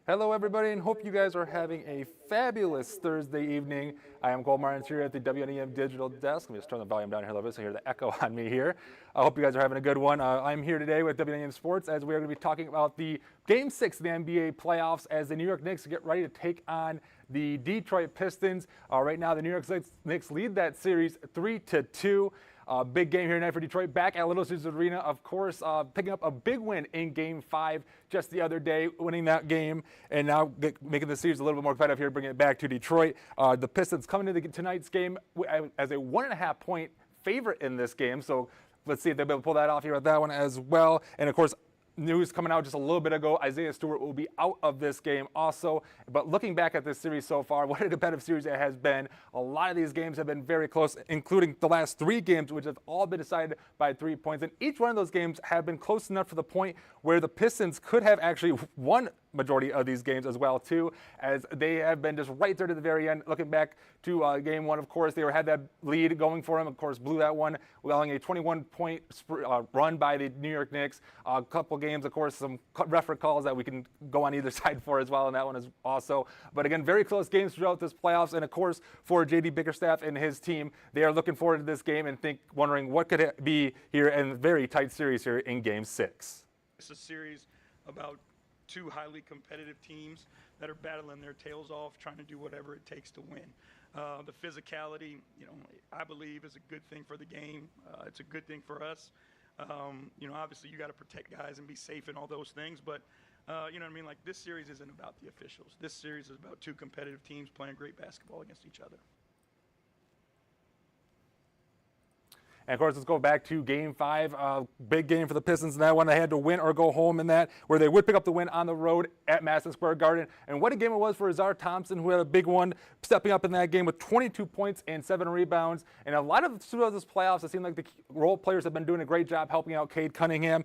Hello, everybody, and hope you guys are having a fabulous Thursday evening. I am Cole Martins here at the WNEM Digital Desk. Let me just turn the volume down here a little bit so you hear the echo on me here. I hope you guys are having a good one. I'm here today with WNEM Sports as we are going to be talking about the Game 6 of the NBA playoffs as the New York Knicks get ready to take on the Detroit Pistons. Right now, the New York Knicks lead that series 3-2. Big game here tonight for Detroit, back at Little Caesars Arena, of course, picking up a big win in Game 5 just the other day, winning that game, and now making the series a little bit more competitive here, bringing it back to Detroit. The Pistons coming into tonight's game as a 1.5 point favorite in this game, so let's see if they'll be able to pull that off here with that one as well. And of course, news coming out just a little bit ago, Isaiah Stewart will be out of this game also. But looking back at this series so far, what a competitive series it has been. A lot of these games have been very close, including the last 3 games, which have all been decided by 3 points. And each one of those games have been close enough to the point where the Pistons could have actually won majority of these games as well too, as they have been just right there to the very end. Looking back to game 1, of course, they had that lead going for them, of course, blew that one, allowing a 21-point run by the New York Knicks. A couple games, of course, some referee calls that we can go on either side for as well, and that one is also. But again, very close games throughout this playoffs, and of course, for J.D. Bickerstaff and his team, they are looking forward to this game and wondering what could it be here in a very tight series here in Game 6. It's a series about 2 highly competitive teams that are battling their tails off, trying to do whatever it takes to win. The physicality, I believe is a good thing for the game. It's a good thing for us. Obviously you got to protect guys and be safe and all those things, but you know what I mean? Like, this series isn't about the officials. This series is about 2 competitive teams playing great basketball against each other. And of course, let's go back to Game 5. Big game for the Pistons in that one. They had to win or go home in that, where they would pick up the win on the road at Madison Square Garden. And what a game it was for Azar Thompson, who had a big one, stepping up in that game with 22 points and 7 rebounds. And a lot of throughout this playoffs, it seemed like the role players have been doing a great job helping out Cade Cunningham,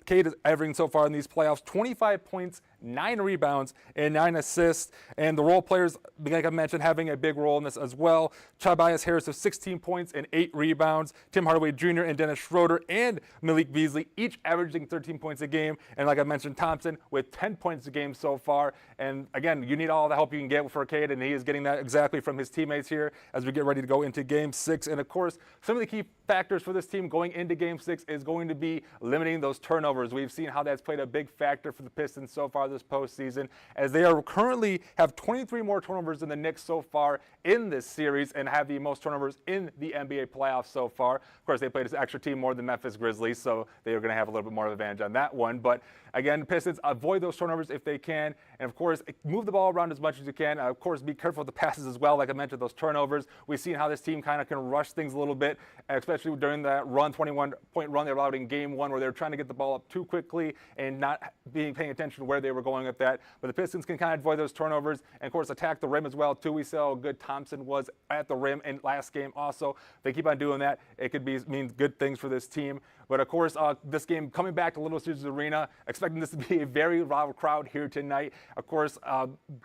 Cade is averaging so far in these playoffs 25 points, 9 rebounds, and 9 assists. And the role players, like I mentioned, having a big role in this as well. Tobias Harris with 16 points and 8 rebounds. Tim Hardaway Jr. and Dennis Schroeder and Malik Beasley, each averaging 13 points a game. And like I mentioned, Thompson with 10 points a game so far. And again, you need all the help you can get for Cade, and he is getting that exactly from his teammates here as we get ready to go into Game 6. And of course, some of the key factors for this team going into Game 6 is going to be limiting those turnovers. We've seen how that's played a big factor for the Pistons so far this postseason, as they are currently have 23 more turnovers than the Knicks so far in this series and have the most turnovers in the NBA playoffs so far. Of course, they played this extra team more than Memphis Grizzlies, so they are going to have a little bit more of an advantage on that one. But again, Pistons, avoid those turnovers if they can. And of course, move the ball around as much as you can. Of course, be careful with the passes as well. Like I mentioned, those turnovers. We've seen how this team kind of can rush things a little bit, especially during that 21-point run they allowed in Game 1, where they were trying to get the ball up too quickly and not paying attention to where they were going with that. But the Pistons can kind of avoid those turnovers and, of course, attack the rim as well, too. We saw how good Thompson was at the rim in last game also. If they keep on doing that, it could mean good things for this team. But, of course, this game coming back to Little Caesars Arena, expecting this to be a very loud crowd here tonight. Of course,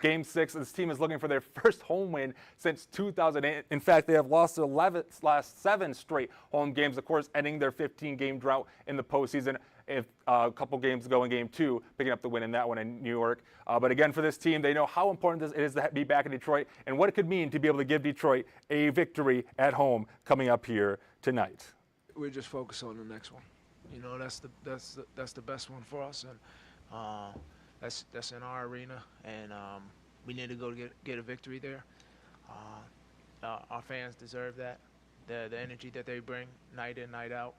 Game 6, this team is looking for their first home win since 2008. In fact, they have lost their last 7 straight home games, of course, ending their 15-game drought in the postseason. If a couple games ago in Game 2, picking up the win in that one in New York. But again, for this team, they know how important it is to be back in Detroit and what it could mean to be able to give Detroit a victory at home coming up here tonight. We're just focused on the next one. That's the best one for us, and that's in our arena, and we need to go get a victory there. Our fans deserve that. The energy that they bring night in, night out.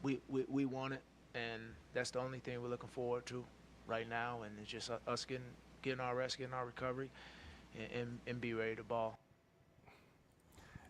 We want it, and that's the only thing we're looking forward to right now, and it's just us getting our rest, getting our recovery, and be ready to ball.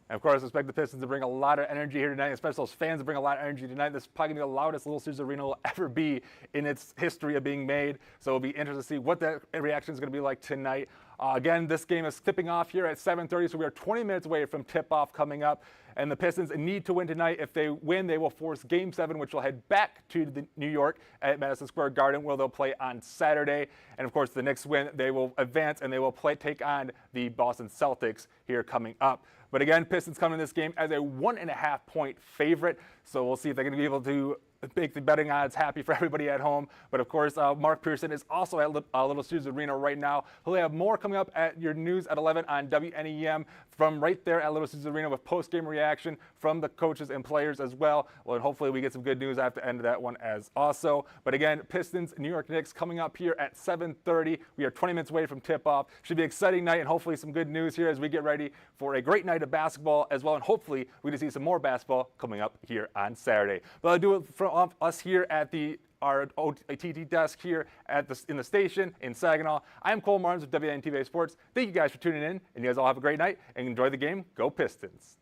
And of course, I expect the Pistons to bring a lot of energy here tonight, especially those fans to bring a lot of energy tonight. This is probably going to be the loudest Little Caesars Arena will ever be in its history of being made. So it'll be interesting to see what that reaction is going to be like tonight. Again, this game is tipping off here at 7:30, so we are 20 minutes away from tip-off coming up. And the Pistons need to win tonight. If they win, they will force Game 7, which will head back to New York at Madison Square Garden, where they'll play on Saturday. And, of course, the Knicks win, they will advance, and they will take on the Boston Celtics here coming up. But, again, Pistons come in this game as a 1.5-point favorite. So we'll see if they're going to be able to make the betting odds happy for everybody at home. But of course, Mark Pearson is also at Little Caesars Arena right now. He'll have more coming up at your news at 11 on WNEM from right there at Little Caesars Arena with post-game reaction from the coaches and players as well. Well, and hopefully we get some good news after the end of that one as also. But again, Pistons, New York Knicks coming up here at 7:30. We are 20 minutes away from tip-off. Should be an exciting night and hopefully some good news here as we get ready for a great night of basketball as well. And hopefully we can see some more basketball coming up here on Saturday. But I'll do it from us here at our OTT desk here in the station in Saginaw. I'm Cole Marnes with WNTV Sports. Thank you guys for tuning in, and you guys all have a great night and enjoy the game. Go Pistons.